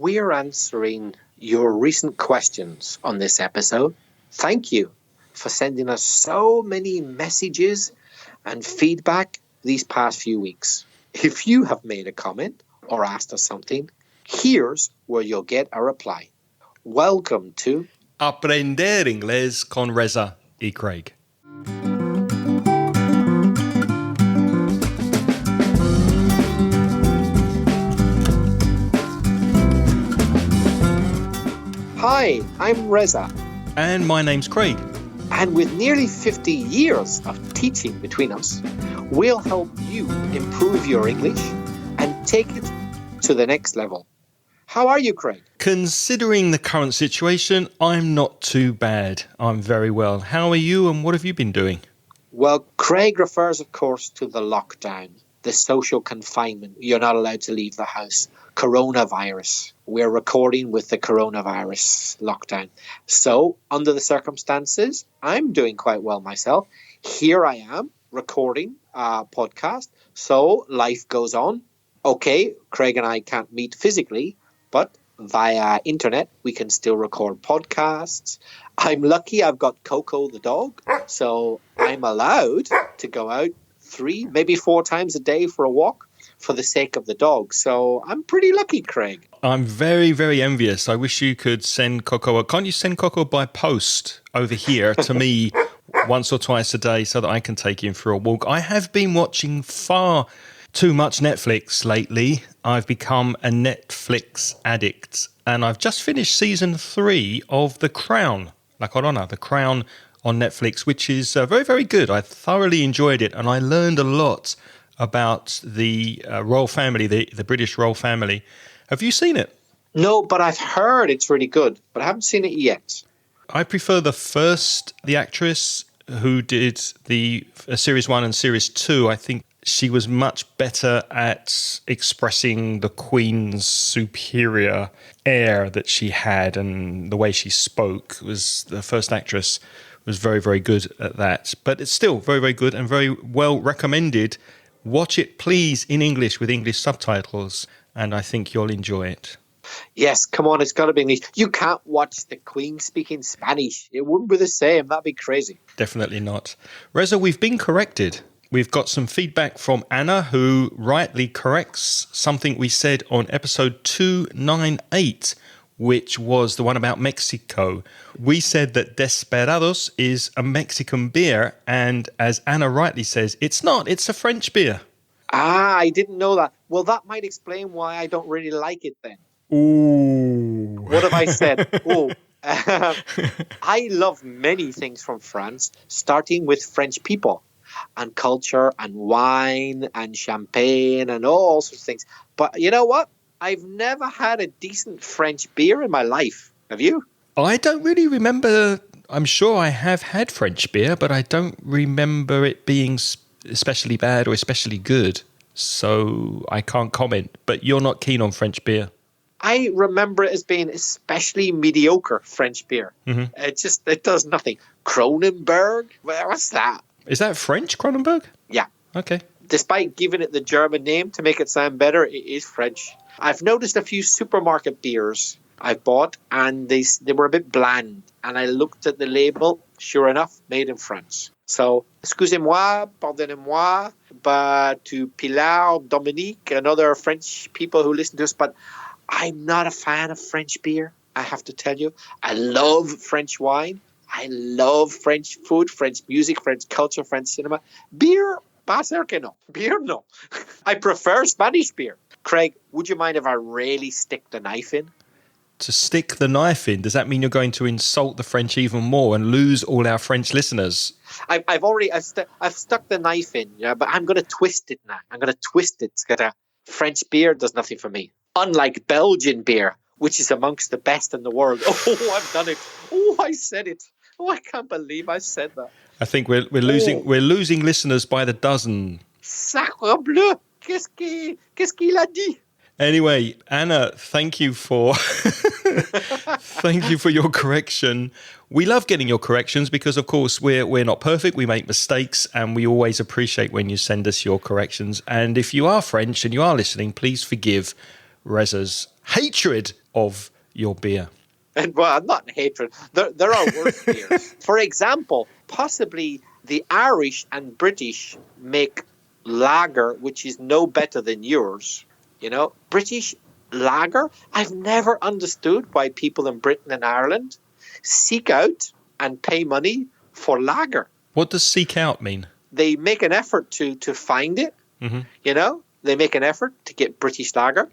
we're answering your recent questions on this episode. Thank you for sending us so many messages and feedback these past few weeks. If you have made a comment or asked us something, here's where you'll get a reply. Welcome to Aprender Inglés con Reza y Craig. Hi, I'm Reza. And my name's Craig. And with nearly 50 years of teaching between us, we'll help you improve your English and take it to the next level. How are you, Craig? Considering the current situation, I'm not too bad. I'm very well. How are you and what have you been doing? Well, Craig refers, of course, to the lockdown, the social confinement. You're not allowed to leave the house. Coronavirus. We're recording with the coronavirus lockdown. So, under the circumstances, I'm doing quite well myself. Here I am recording a podcast. So, life goes on. Okay, Craig and I can't meet physically, but via internet, we can still record podcasts. I'm lucky I've got Coco the dog, so I'm allowed to go out 3, maybe 4 times a day for a walk for the sake of the dog. So I'm pretty lucky, Craig. I'm very, very envious. I wish you could send Coco. Can't you send Coco by post over here to me once or twice a day so that I can take him for a walk? I have been watching far too much Netflix lately. I've become a Netflix addict and I've just finished season 3 of The Crown, La Corona, The Crown on Netflix, which is very, very good. I thoroughly enjoyed it and I learned a lot about the royal family, the British royal family. Have you seen it? No, but I've heard it's really good, but I haven't seen it yet. I prefer the actress who did the Series 1 and Series 2. I think she was much better at expressing the Queen's superior air that she had, and the way she spoke was the first actress was very, very good at that. But it's still very, very good and very well recommended. Watch it, please, in English with English subtitles, and I think you'll enjoy it. Yes, come on, it's got to be English. You can't watch the Queen speaking Spanish. It wouldn't be the same. That'd be crazy. Definitely not. Reza, we've been corrected. We've got some feedback from Anna, who rightly corrects something we said on episode 298, which was the one about Mexico. We said that Desperados is a Mexican beer, and as Anna rightly says, it's not. It's a French beer. Ah, I didn't know that. Well, that might explain why I don't really like it then. Ooh. What have I said? Oh, I love many things from France, starting with French people and culture and wine and champagne and all sorts of things. But you know what? I've never had a decent French beer in my life. Have you? I don't really remember. I'm sure I have had French beer, but I don't remember it being especially bad or especially good. So I can't comment. But you're not keen on French beer? I remember it as being especially mediocre French beer. Mm-hmm. It does nothing. Kronenberg? What's that? Is that French, Kronenberg? Yeah. Okay. Despite giving it the German name to make it sound better, it is French. I've noticed a few supermarket beers I've bought, and they were a bit bland. And I looked at the label, sure enough, made in France. So, excusez-moi, pardonnez-moi, but to Pilar, Dominique, and other French people who listen to us, but I'm not a fan of French beer, I have to tell you. I love French wine. I love French food, French music, French culture, French cinema. Beer, pas ser que no. Beer, no. I prefer Spanish beer. Craig, would you mind if I really stick the knife in? To stick the knife in? Does that mean you're going to insult the French even more and lose all our French listeners? I've stuck the knife in, yeah, but I'm going to twist it now. I'm going to twist it. It's got a French beer does nothing for me. Unlike Belgian beer, which is amongst the best in the world. Oh, I've done it. Oh, I said it. Oh, I can't believe I said that. I think we're losing listeners by the dozen. Sacre bleu! Qu'est-ce qu'il a dit? Anyway, Anna, thank you for your correction. We love getting your corrections because, of course, we're not perfect. We make mistakes, and we always appreciate when you send us your corrections. And if you are French and you are listening, please forgive Reza's hatred of your beer. And well, not hatred. There are worse beers. For example, possibly the Irish and British make lager, which is no better than yours. You know, British lager. I've never understood why people in Britain and Ireland seek out and pay money for lager. What does seek out mean? They make an effort to find it. Mm-hmm. You know, they make an effort to get British lager.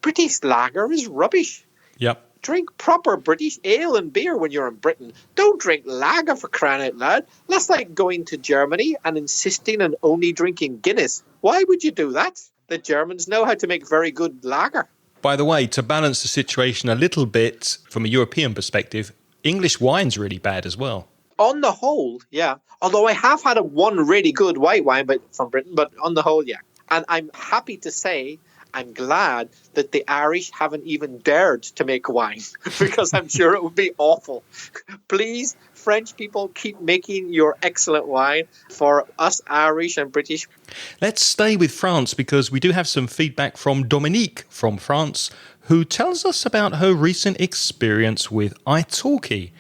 British lager is rubbish. Yep. Drink proper British ale and beer when you're in Britain. Don't drink lager, for crying out loud. That's like going to Germany and insisting on only drinking Guinness. Why would you do that? The Germans know how to make very good lager. By the way, to balance the situation a little bit from a European perspective, English wine's really bad as well. On the whole, yeah. Although I have had one really good white wine from Britain, but on the whole, yeah. And I'm happy to say I'm glad that the Irish haven't even dared to make wine because I'm sure it would be awful. Please, French people, keep making your excellent wine for us Irish and British. Let's stay with France because we do have some feedback from Dominique from France, who tells us about her recent experience with italki.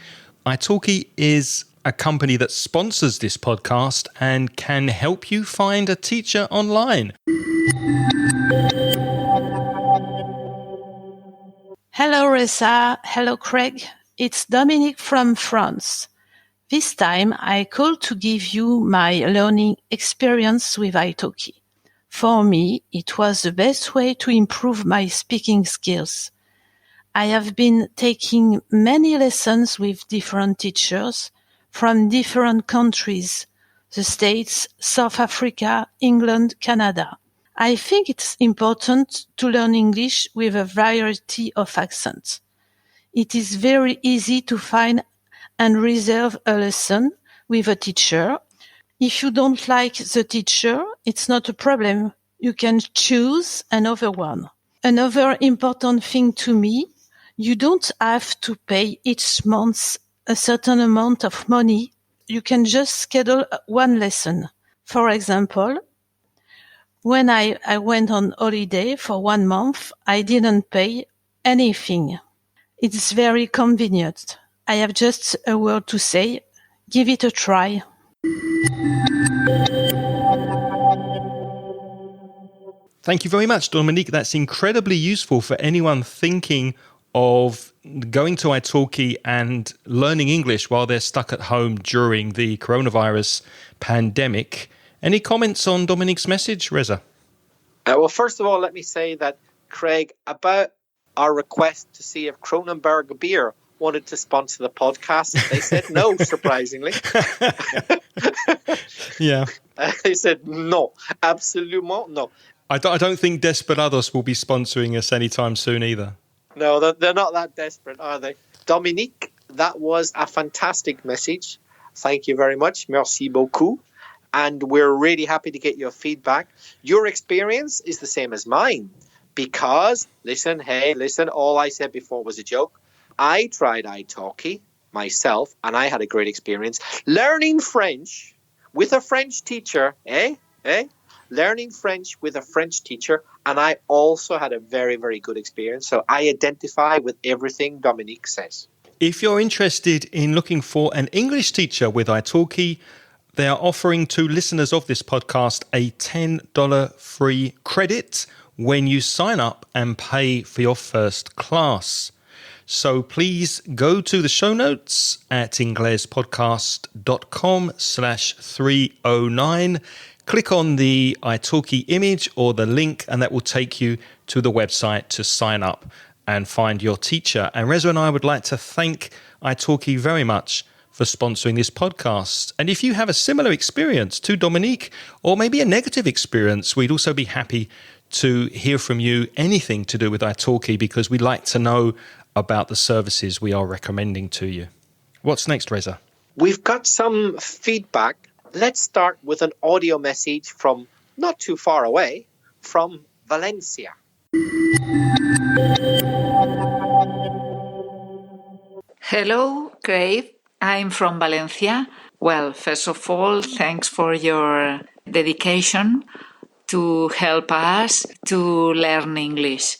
Italki is a company that sponsors this podcast and can help you find a teacher online. Hello, Reza. Hello, Craig. It's Dominique from France. This time, I called to give you my learning experience with italki. For me, it was the best way to improve my speaking skills. I have been taking many lessons with different teachers from different countries, the States, South Africa, England, Canada. I think it's important to learn English with a variety of accents. It is very easy to find and reserve a lesson with a teacher. If you don't like the teacher, it's not a problem. You can choose another one. Another important thing to me, you don't have to pay each month a certain amount of money. You can just schedule one lesson. For example, when I went on holiday for 1 month, I didn't pay anything. It's very convenient. I have just a word to say. Give it a try. Thank you very much, Dominique. That's incredibly useful for anyone thinking of going to italki and learning English while they're stuck at home during the coronavirus pandemic. Any comments on Dominique's message, Reza? Well, first of all, let me say that, Craig, about our request to see if Kronenberg Beer wanted to sponsor the podcast, they said no, surprisingly. Yeah. They said no, absolument no. I don't think Desperados will be sponsoring us anytime soon either. No, they're not that desperate, are they? Dominique, that was a fantastic message. Thank you very much. Merci beaucoup. And we're really happy to get your feedback. Your experience is the same as mine because, listen, all I said before was a joke. I tried italki myself and I had a great experience. Learning French with a French teacher, Learning French with a French teacher, and I also had a very, very good experience. So I identify with everything Dominique says. If you're interested in looking for an English teacher with italki, they are offering to listeners of this podcast a $10 free credit when you sign up and pay for your first class. So please go to the show notes at inglespodcast.com/309. Click on the italki image or the link, and that will take you to the website to sign up and find your teacher. And Reza and I would like to thank italki very much for sponsoring this podcast. And if you have a similar experience to Dominique, or maybe a negative experience, we'd also be happy to hear from you anything to do with italki, because we'd like to know about the services we are recommending to you. What's next, Reza? We've got some feedback. Let's start with an audio message from not too far away, from Valencia. Hello, Craig. I'm from Valencia. Well, first of all, thanks for your dedication to help us to learn English.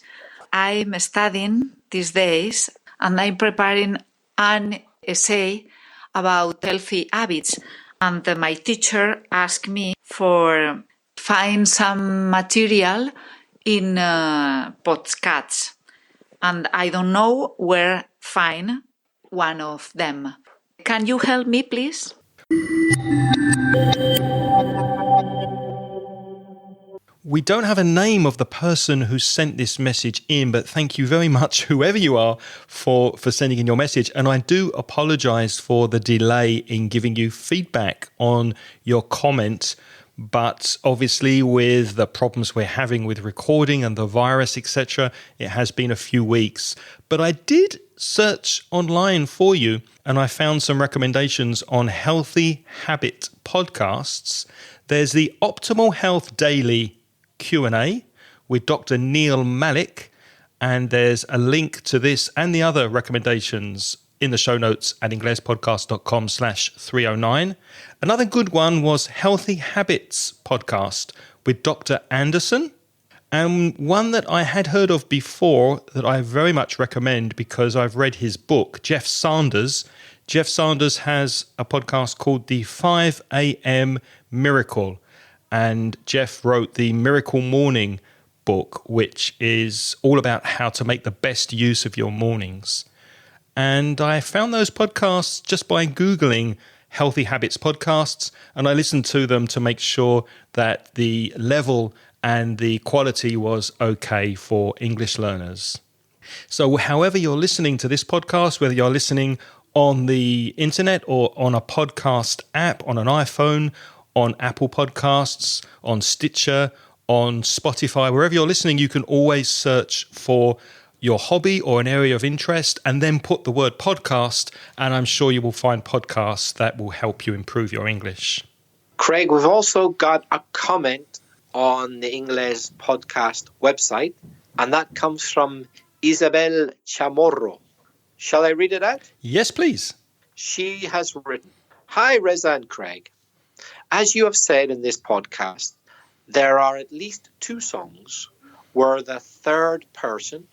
I'm studying these days and I'm preparing an essay about healthy habits. And my teacher asked me for find some material in podcasts. And I don't know where find one of them. Can you help me, please? We don't have a name of the person who sent this message in, but thank you very much, whoever you are, for sending in your message. And I do apologize for the delay in giving you feedback on your comment. But obviously, with the problems we're having with recording and the virus, etc., it has been a few weeks. But I did search online for you, and I found some recommendations on healthy habit podcasts. There's the Optimal Health Daily Q&A with Dr. Neil Malik, and there's a link to this and the other recommendations in the show notes at inglespodcast.com/309. Another good one was Healthy Habits podcast with Dr. Anderson, and one that I had heard of before that I very much recommend because I've read his book, Jeff Sanders. Jeff Sanders has a podcast called The 5 a.m. Miracle. And Jeff wrote the Miracle Morning book, which is all about how to make the best use of your mornings. And I found those podcasts just by Googling Healthy Habits podcasts, and I listened to them to make sure that the level and the quality was okay for English learners. So however you're listening to this podcast, whether you're listening on the internet or on a podcast app, on an iPhone, on Apple Podcasts, on Stitcher, on Spotify, wherever you're listening, you can always search for your hobby or an area of interest and then put the word podcast, and I'm sure you will find podcasts that will help you improve your English. Craig, we've also got a comment on the English podcast website, and that comes from Isabel Chamorro. Shall I read it out? Yes, please. She has written, "Hi, Reza and Craig. As you have said in this podcast, there are at least 2 songs where the third person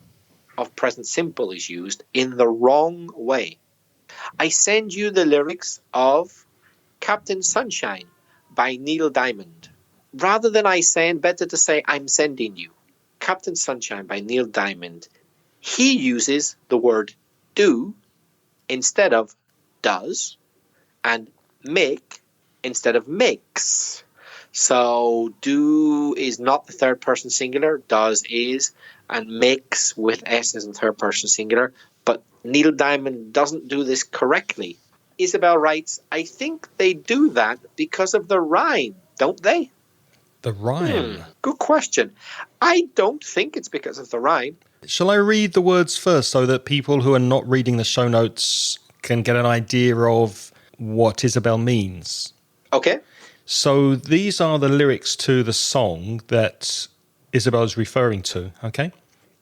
of present simple is used in the wrong way. I send you the lyrics of Captain Sunshine by Neil Diamond. Rather than I send, better to say I'm sending you. Captain Sunshine by Neil Diamond. He uses the word do instead of does, and make instead of makes. So do is not the third person singular, does is, and makes with S is in third person singular. But Neil Diamond doesn't do this correctly. Isabel writes, I think they do that because of the rhyme, don't they? The rhyme? Good question. I don't think it's because of the rhyme. Shall I read the words first so that people who are not reading the show notes can get an idea of what Isabel means? Okay. So these are the lyrics to the song that Isabel is referring to, okay?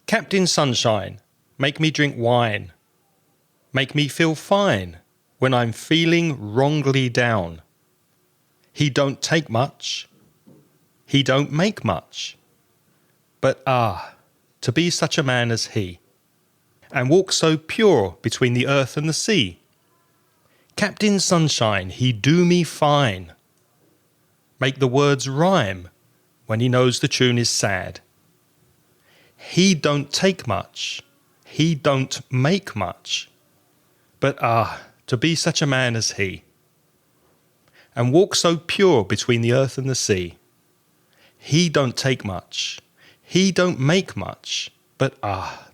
Captain Sunshine, make me drink wine. Make me feel fine when I'm feeling wrongly down. He don't take much. He don't make much. But to be such a man as he, and walk so pure between the earth and the sea. Captain Sunshine, he do me fine. Make the words rhyme when he knows the tune is sad. He don't take much, he don't make much, but to be such a man as he, and walk so pure between the earth and the sea. He don't take much, he don't make much, but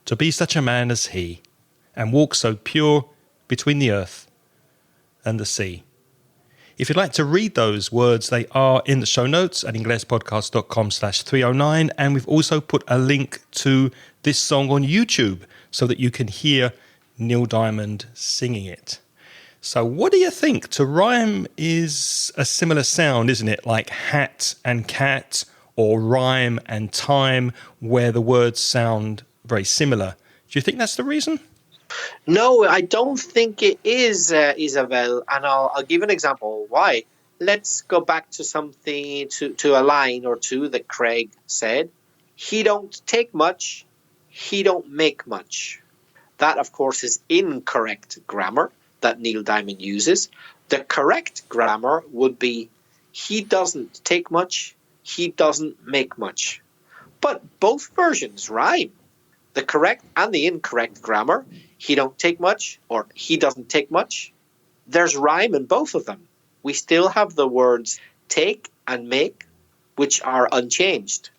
to be such a man as he, and walk so pure between the earth and the sea. If you'd like to read those words, they are in the show notes at inglespodcast.com/309. And we've also put a link to this song on YouTube so that you can hear Neil Diamond singing it. So what do you think? To rhyme is a similar sound, isn't it? Like hat and cat, or rhyme and time, where the words sound very similar. Do you think that's the reason? No, I don't think it is, Isabel, and I'll give an example why. Let's go back to something, to a line or two that Craig said. He don't take much, he don't make much. That, of course, is incorrect grammar that Neil Diamond uses. The correct grammar would be he doesn't take much, he doesn't make much. But both versions rhyme. The correct and the incorrect grammar, he don't take much or he doesn't take much, there's rhyme in both of them. We still have the words take and make, which are unchanged.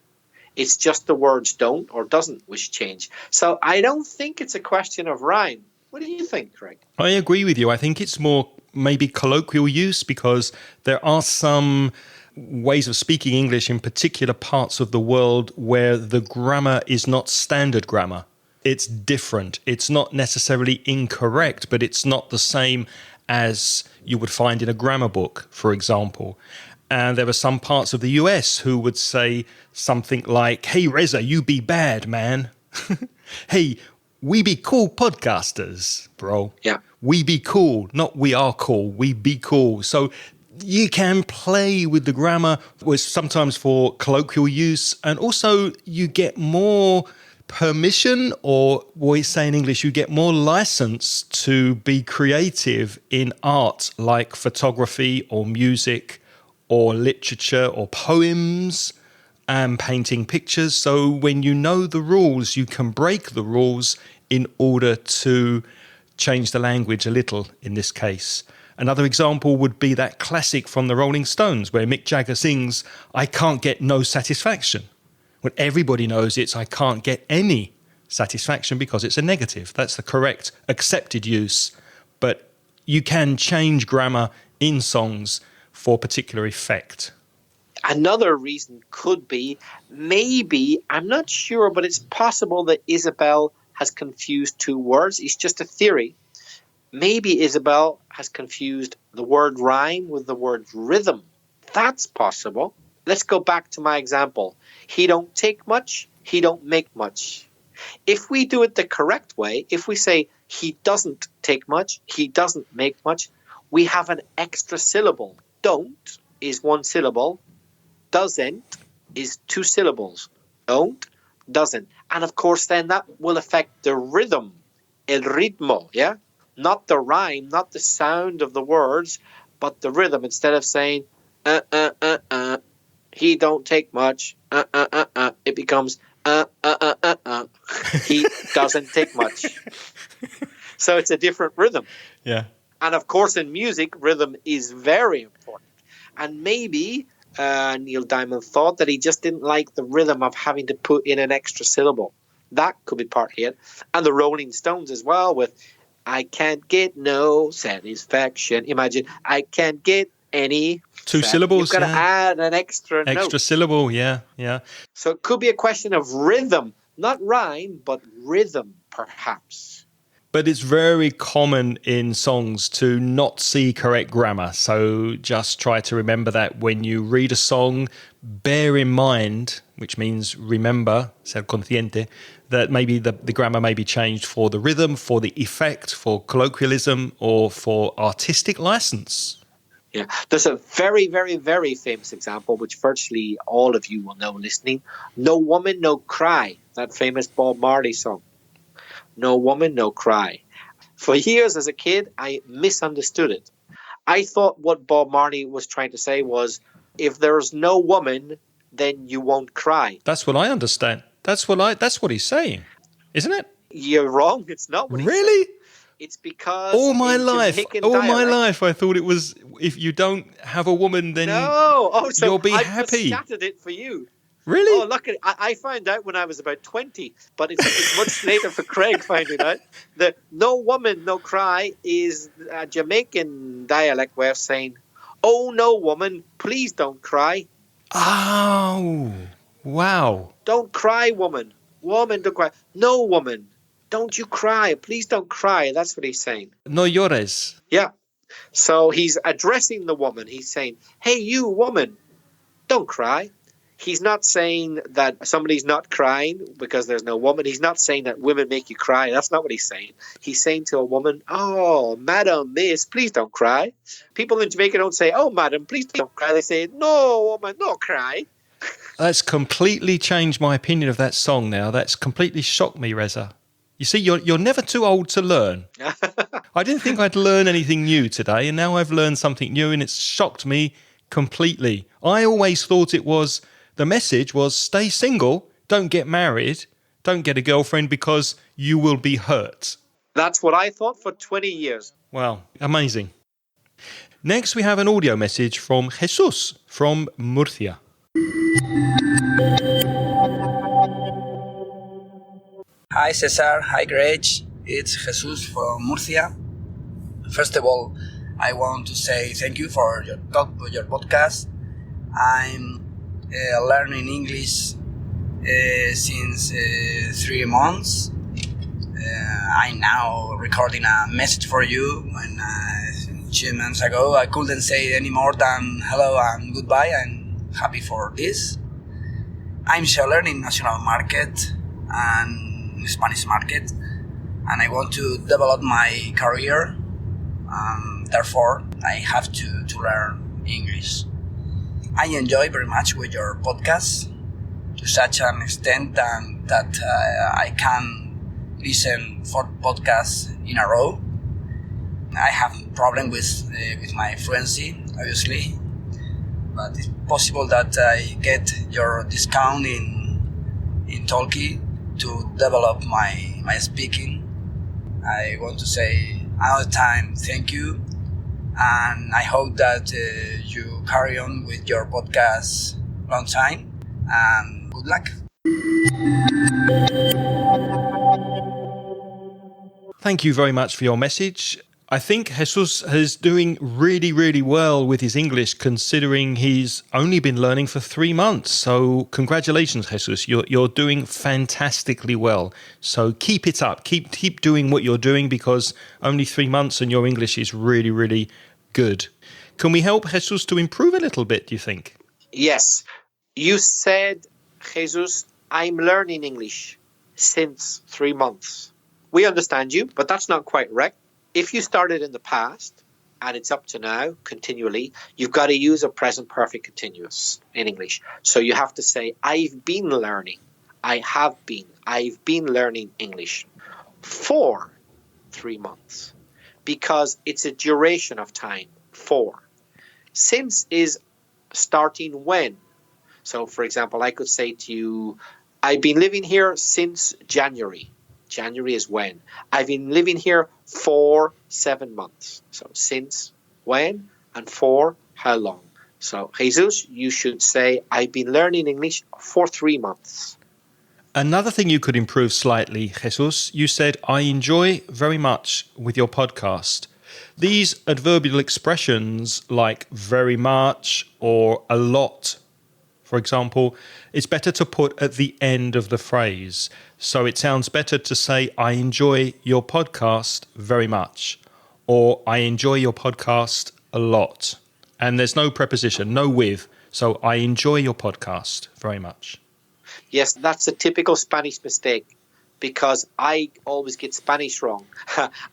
It's just the words don't or doesn't which change. So I don't think it's a question of rhyme. What do you think, Craig? I agree with you. I think it's more maybe colloquial use, because there are some ways of speaking English in particular parts of the world where the grammar is not standard grammar. It's different. It's not necessarily incorrect, but it's not the same as you would find in a grammar book, for example. And there are some parts of the US who would say something like, hey, Reza, you be bad, man. Hey, we be cool podcasters, bro. Yeah. We be cool, not we are cool. We be cool. So you can play with the grammar, sometimes for colloquial use. And also you get more permission, or what we say in English, you get more license to be creative in art like photography or music or literature or poems and painting pictures. So when you know the rules, you can break the rules in order to change the language a little in this case. Another example would be that classic from the Rolling Stones where Mick Jagger sings, I can't get no satisfaction. When everybody knows it's I can't get any satisfaction because it's a negative. That's the correct accepted use. But you can change grammar in songs for particular effect. Another reason could be, maybe, I'm not sure, but it's possible that Isabel has confused two words. It's just a theory. Maybe Isabel has confused the word rhyme with the word rhythm. That's possible. Let's go back to my example. He don't take much, he don't make much. If we do it the correct way, if we say he doesn't take much, he doesn't make much, we have an extra syllable. Don't is one syllable. Doesn't is two syllables. Don't, doesn't. And of course, then that will affect the rhythm, el ritmo, yeah? Not the rhyme, not the sound of the words, but the rhythm. Instead of saying, he don't take much, it becomes, he doesn't take much. So it's a different rhythm. Yeah. And of course, in music, rhythm is very important. And maybe Neil Diamond thought that he just didn't like the rhythm of having to put in an extra syllable. That could be part of it. And the Rolling Stones as well with I can't get no satisfaction. Imagine, I can't get any. Two syllables. You've got to add an extra note. Syllable, yeah. So it could be a question of rhythm, not rhyme, but rhythm, perhaps. But it's very common in songs to not see correct grammar. So just try to remember that when you read a song, bear in mind, which means remember, ser consciente, that maybe the grammar may be changed for the rhythm, for the effect, for colloquialism, or for artistic license. Yeah, there's a very, very, very famous example, which virtually all of you will know listening. No Woman, No Cry, that famous Bob Marley song. No woman, no cry. For years as a kid, I misunderstood it. I thought what Bob Marley was trying to say was, if there's no woman, then you won't cry. That's what I understand. That's what he's saying, isn't it? You're wrong. It's not what he's saying. Really? It's because all my life I thought it was, if you don't have a woman, then you'll be happy. I just it for you. Really? Oh, look, I found out when I was about 20, but it's much later for Craig finding out that no woman, no cry is a Jamaican dialect way of saying, oh, no woman, please don't cry. Oh, wow. Don't cry, woman. Woman, don't cry. No woman, don't you cry. Please don't cry. That's what he's saying. No llores. Yeah. So he's addressing the woman. He's saying, hey, you woman, don't cry. He's not saying that somebody's not crying because there's no woman. He's not saying that women make you cry. That's not what he's saying. He's saying to a woman, oh, madam, miss, please don't cry. People in Jamaica don't say, oh, madam, please don't cry. They say, no, woman, no cry. That's completely changed my opinion of that song now. That's completely shocked me, Reza. You see, you're never too old to learn. I didn't think I'd learn anything new today, and now I've learned something new, and it's shocked me completely. I always thought the message was stay single, don't get married, don't get a girlfriend because you will be hurt. That's what I thought for 20 years. Wow, amazing. Next, we have an audio message from Jesus from Murcia. Hi Cesar, hi Greg, it's Jesus from Murcia. First of all, I want to say thank you for your podcast. I'm learning English since 3 months. I'm now recording a message for you when 2 months ago I couldn't say any more than hello and goodbye. I'm happy for this. I'm seller in national market and Spanish market, and I want to develop my career. Therefore, I have to learn English. I enjoy very much with your podcast to such an extent that I can listen 4 podcasts in a row. I have a problem with my fluency, obviously, but it's possible that I get your discount in Talkie to develop my speaking. I want to say another time thank you, and I hope that you carry on with your podcast long time, and good luck. Thank you very much for your message. I think Jesus is doing really, really well with his English, considering he's only been learning for 3 months. So congratulations, Jesus. You're doing fantastically well. So keep it up. Keep doing what you're doing, because only 3 months and your English is really, really good. Can we help Jesus to improve a little bit, do you think? Yes. You said, Jesus, I'm learning English since 3 months. We understand you, but that's not quite right. If you started in the past and it's up to now continually, you've got to use a present perfect continuous in English. So you have to say, I've been learning. I've been learning English for 3 months, because it's a duration of time. For. Since is starting when. So, for example, I could say to you, I've been living here since January. January is when. I've been living here for 7 months. So since, when, and for how long. So Jesus, you should say, I've been learning English for 3 months. Another thing you could improve slightly, Jesus, you said, I enjoy very much with your podcast. These adverbial expressions like very much or a lot, for example, it's better to put at the end of the phrase. So it sounds better to say, I enjoy your podcast very much, or I enjoy your podcast a lot. And there's no preposition, no with. So I enjoy your podcast very much. Yes, that's a typical Spanish mistake, because I always get Spanish wrong.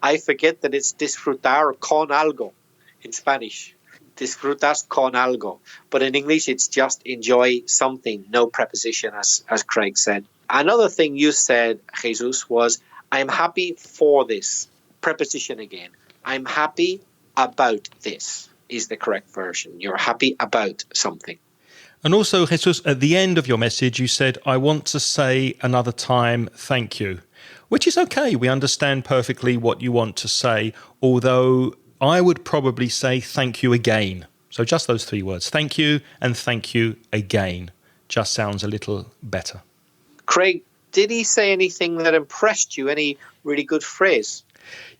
I forget that it's disfrutar con algo in Spanish. Disfrutas con algo. But in English, it's just enjoy something, no preposition, as Craig said. Another thing you said, Jesus, was I'm happy for this. Preposition again. I'm happy about this is the correct version. You're happy about something. And also, Jesus, at the end of your message, you said, I want to say another time, thank you, which is okay. We understand perfectly what you want to say, although I would probably say thank you again. So just those 3 words, thank you and thank you again. Just sounds a little better. Craig, did he say anything that impressed you? Any really good phrase?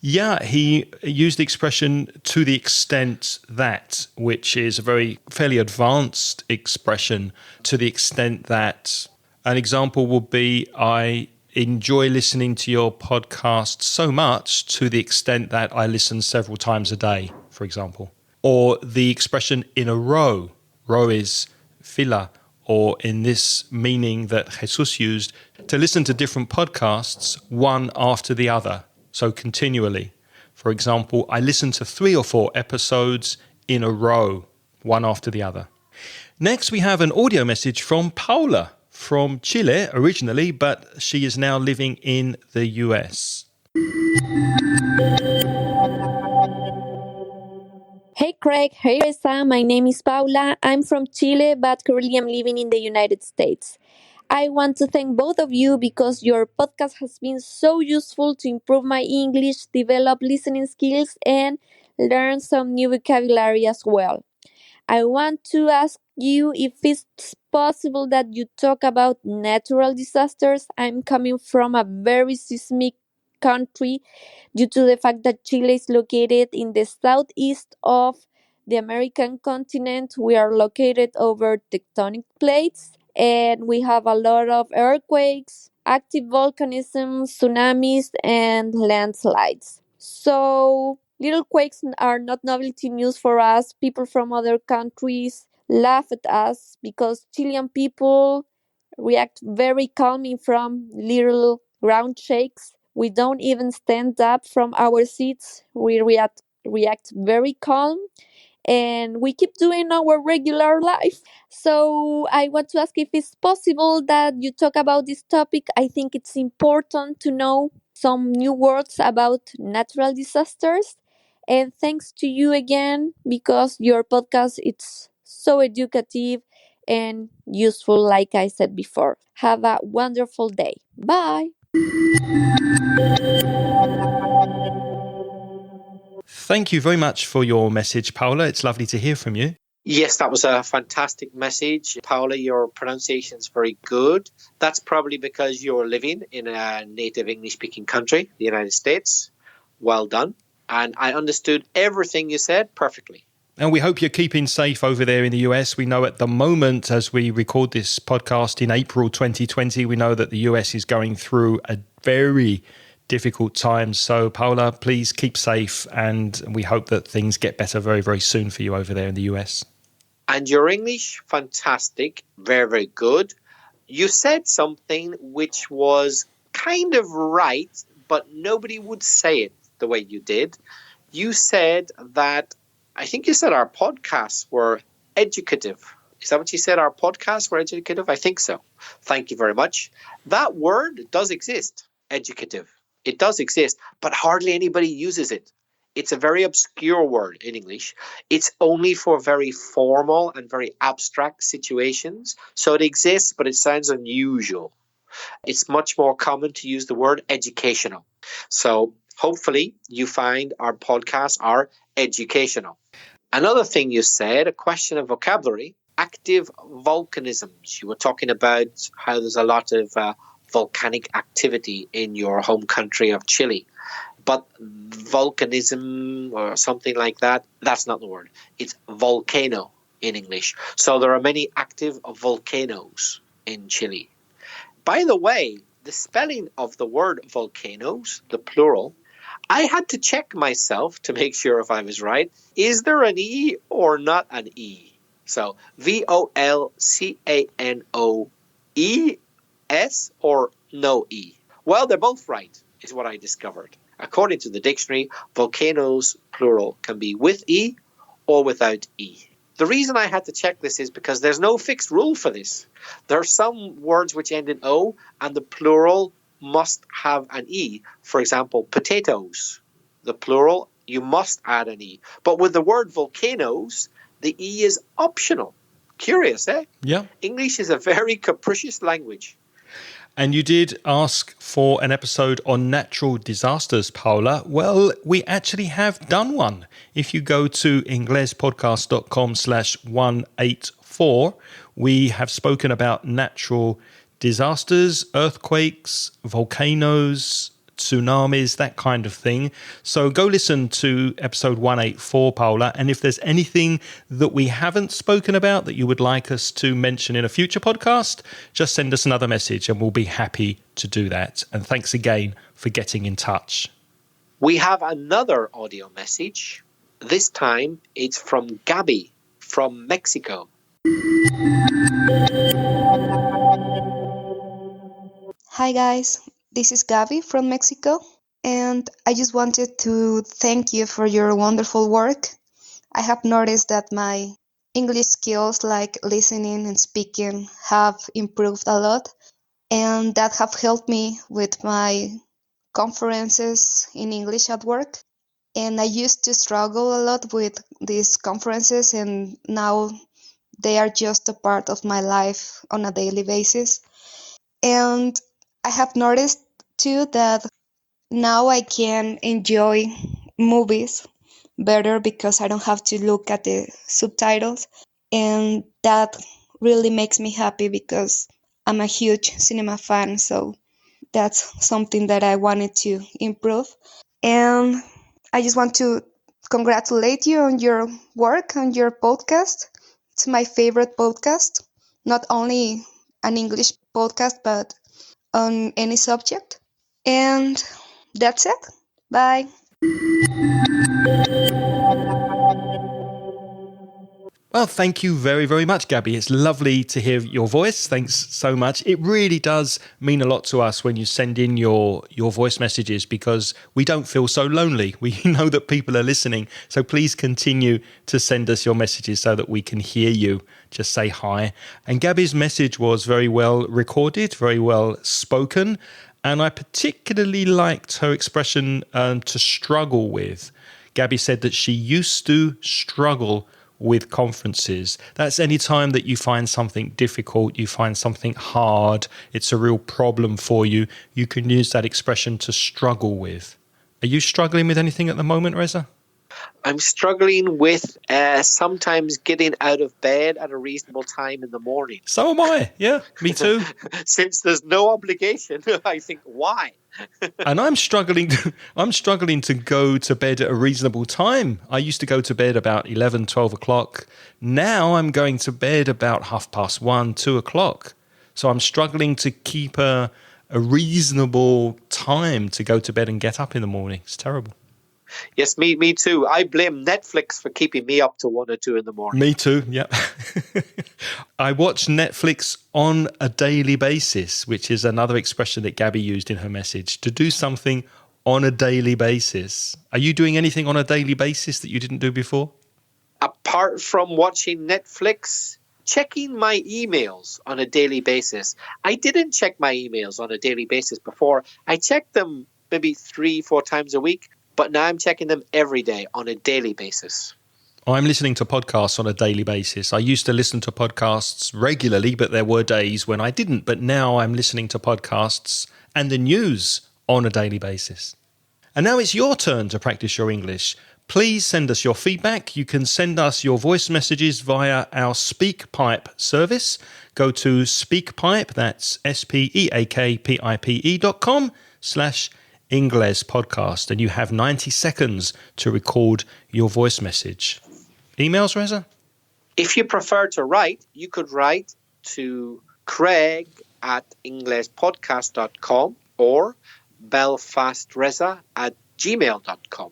Yeah, he used the expression to the extent that, which is a fairly advanced expression, to the extent that. An example would be, I enjoy listening to your podcast so much to the extent that I listen several times a day, for example. Or the expression in a row. Row is fila, or in this meaning that Jesus used, to listen to different podcasts one after the other. So continually. For example, I listen to 3 or 4 episodes in a row, one after the other. Next, we have an audio message from Paula from Chile originally, but she is now living in the US. Hey Craig, hey Reza, my name is Paula. I'm from Chile, but currently I'm living in the United States. I want to thank both of you because your podcast has been so useful to improve my English, develop listening skills, and learn some new vocabulary as well. I want to ask you if it's possible that you talk about natural disasters. I'm coming from a very seismic country due to the fact that Chile is located in the southeast of the American continent. We are located over tectonic plates and we have a lot of earthquakes, active volcanism, tsunamis, and landslides. So, little quakes are not novelty news for us. People from other countries laugh at us because Chilean people react very calmly from little ground shakes. We don't even stand up from our seats. We react very calm and we keep doing our regular life. So I want to ask if it's possible that you talk about this topic. I think it's important to know some new words about natural disasters. And thanks to you again because your podcast it's so educative and useful like I said before. Have a wonderful day. Bye. Thank you very much for your message, Paula. It's lovely to hear from you. Yes, that was a fantastic message. Paula, your pronunciation is very good. That's probably because you're living in a native English-speaking country, the United States. Well done. And I understood everything you said perfectly. And we hope you're keeping safe over there in the US. We know at the moment, as we record this podcast in April 2020, we know that the US is going through a very difficult time. So, Paula, please keep safe. And we hope that things get better very, very soon for you over there in the US. And your English, fantastic. Very, very good. You said something which was kind of right, but nobody would say it the way you did. You said that, I think you said our podcasts were educative. Is that what you said? Our podcasts were educative? I think so. Thank you very much. That word does exist, educative. It does exist, but hardly anybody uses it. It's a very obscure word in English. It's only for very formal and very abstract situations. So it exists, but it sounds unusual. It's much more common to use the word educational. So hopefully you find our podcasts are educational. Another thing you said, a question of vocabulary, active volcanisms. You were talking about how there's a lot of volcanic activity in your home country of Chile. But volcanism or something like that, that's not the word. It's volcano in English. So there are many active volcanoes in Chile. By the way, the spelling of the word volcanoes, the plural, I had to check myself to make sure if I was right. Is there an E or not an E? So volcanoes or no E? Well, they're both right, is what I discovered. According to the dictionary, volcanoes, plural, can be with E or without E. The reason I had to check this is because there's no fixed rule for this. There are some words which end in O and the plural must have an E. For example, potatoes. The plural, you must add an E. But with the word volcanoes, the E is optional. Curious, eh? Yeah. English is a very capricious language. And you did ask for an episode on natural disasters, Paula. Well, we actually have done one. If you go to inglespodcast.com/184, we have spoken about natural disasters, earthquakes, volcanoes, tsunamis, that kind of thing. So go listen to episode 184, Paula. And if there's anything that we haven't spoken about that you would like us to mention in a future podcast, just send us another message and we'll be happy to do that. And thanks again for getting in touch. We have another audio message. This time it's from Gabby from Mexico. Hi guys, this is Gabi from Mexico, and I just wanted to thank you for your wonderful work. I have noticed that my English skills like listening and speaking have improved a lot, and that have helped me with my conferences in English at work. And I used to struggle a lot with these conferences, and now they are just a part of my life on a daily basis. And I have noticed too that now I can enjoy movies better because I don't have to look at the subtitles. And that really makes me happy because I'm a huge cinema fan. So that's something that I wanted to improve. And I just want to congratulate you on your work, on your podcast. It's my favorite podcast, not only an English podcast, but on any subject. And that's it. Bye. Well, thank you very, very much, Gabby. It's lovely to hear your voice. Thanks so much. It really does mean a lot to us when you send in your voice messages, because we don't feel so lonely. We know that people are listening. So please continue to send us your messages so that we can hear you. Just say hi. And Gabby's message was very well recorded, very well spoken. And I particularly liked her expression to struggle with. Gabby said that she used to struggle with conferences. That's any time that you find something difficult, you find something hard, it's a real problem for you, you can use that expression to struggle with. Are you struggling with anything at the moment, Reza? I'm struggling with sometimes getting out of bed at a reasonable time in the morning. So am I. Yeah, me too. Since there's no obligation, I think, why? And I'm struggling to go to bed at a reasonable time. I used to go to bed about 11, 12 o'clock. Now I'm going to bed about 1:30, 2 o'clock. So I'm struggling to keep a reasonable time to go to bed and get up in the morning. It's terrible. Yes, me too. I blame Netflix for keeping me up to 1 or 2 in the morning. Me too, yeah. I watch Netflix on a daily basis, which is another expression that Gabby used in her message, to do something on a daily basis. Are you doing anything on a daily basis that you didn't do before? Apart from watching Netflix, checking my emails on a daily basis. I didn't check my emails on a daily basis before. I checked them maybe 3-4 times a week. But now I'm checking them every day on a daily basis. I'm listening to podcasts on a daily basis. I used to listen to podcasts regularly, but there were days when I didn't. But now I'm listening to podcasts and the news on a daily basis. And now it's your turn to practice your English. Please send us your feedback. You can send us your voice messages via our SpeakPipe service. Go to SpeakPipe, that's speakpipe.com/Ingles podcast, and you have 90 seconds to record your voice message. Emails, Reza? If you prefer to write, you could write to craig@inglespodcast.com or belfastreza@gmail.com.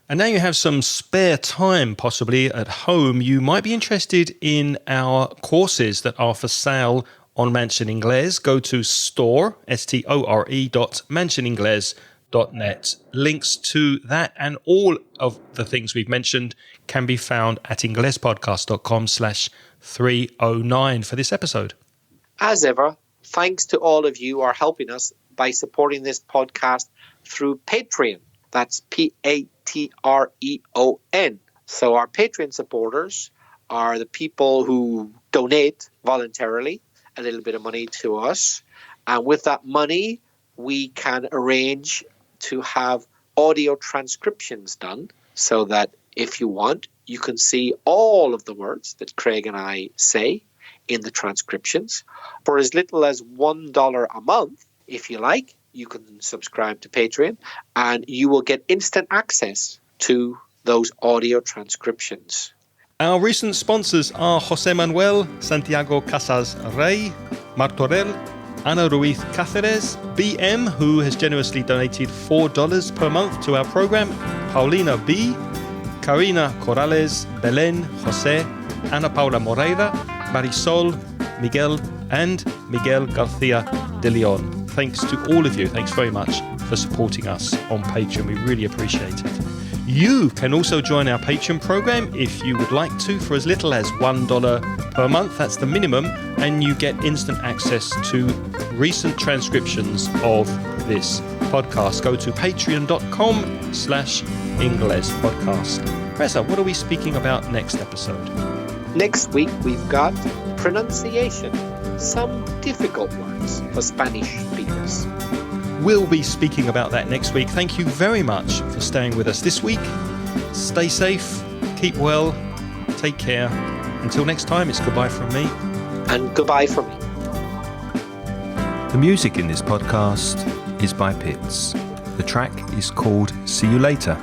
And now you have some spare time, possibly at home. You might be interested in our courses that are for sale on Mansion Ingles. Go to store.mansioningles.net. Links to that and all of the things we've mentioned can be found at inglespodcast.com/309 for this episode. As ever, thanks to all of you who are helping us by supporting this podcast through Patreon. That's Patreon. So our Patreon supporters are the people who donate voluntarily a little bit of money to us. And with that money, we can arrange to have audio transcriptions done so that if you want, you can see all of the words that Craig and I say in the transcriptions. For as little as $1 a month, if you like, you can subscribe to Patreon and you will get instant access to those audio transcriptions. Our recent sponsors are Jose Manuel, Santiago Casas Rey, Martorell, Ana Ruiz Cáceres, BM, who has generously donated $4 per month to our program, Paulina B, Karina Corrales, Belén, José, Ana Paula Moreira, Marisol, Miguel, and Miguel García de Leon. Thanks to all of you. Thanks very much for supporting us on Patreon. We really appreciate it. You can also join our Patreon program if you would like to for as little as $1 per month. That's the minimum, and you get instant access to recent transcriptions of this podcast. Go to patreon.com/Ingles podcast. Reza, what are we speaking about next episode? Next week we've got pronunciation, some difficult words for Spanish speakers. We'll be speaking about that next week. Thank you very much for staying with us this week. Stay safe, keep well, take care. Until next time, it's goodbye from me. And goodbye from me. The music in this podcast is by Pitts. The track is called See You Later.